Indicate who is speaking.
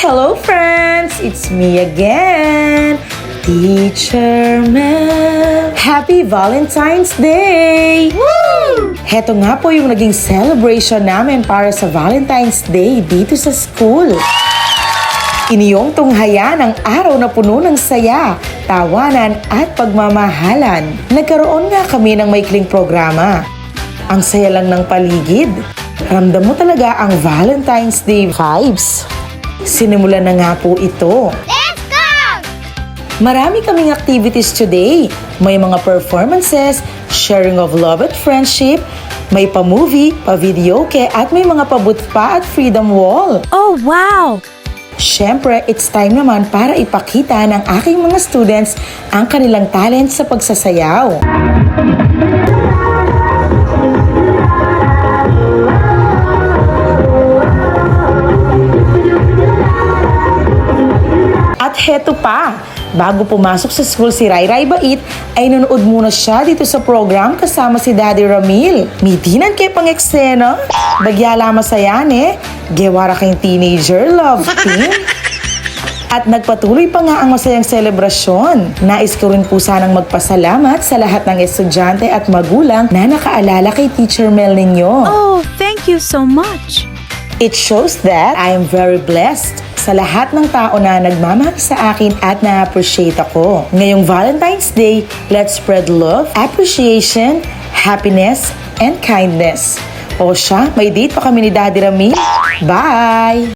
Speaker 1: Hello friends! It's me again, Teacher Mel. Happy Valentine's Day! Woo! Heto nga po yung naging celebration namin para sa Valentine's Day dito sa school. Iniyong tunghayan ang araw na puno ng saya, tawanan at pagmamahalan. Nagkaroon nga kami ng maikling programa. Ang saya lang ng paligid. Ramdam mo talaga ang Valentine's Day vibes. Sinimulan na nga po ito.
Speaker 2: Let's go!
Speaker 1: Marami kaming activities today. May mga performances, sharing of love at friendship, may pa-movie, pa-videoke at may mga pa-booth pa at freedom wall.
Speaker 2: Oh, wow!
Speaker 1: Siyempre, it's time naman para ipakita ng aking mga students ang kanilang talent sa pagsasayaw. At heto pa, bago pumasok sa school si Rayray Bait, ay nanood muna siya dito sa program kasama si Daddy Ramil. Mitinan kay pang eksena, bagyala masayan gewara kayong teenager love team. At nagpatuloy pa nga ang masayang selebrasyon. Nais ko rin po sanang magpasalamat sa lahat ng estudyante at magulang na nakaalala kay Teacher Mel ninyo.
Speaker 2: Oh, thank you so much.
Speaker 1: It shows that I am very blessed sa lahat ng tao na nagmamahal sa akin at na-appreciate ako. Ngayong Valentine's Day, let's spread love, appreciation, happiness, and kindness. O siya, may date pa kami ni Daddy Rami. Bye!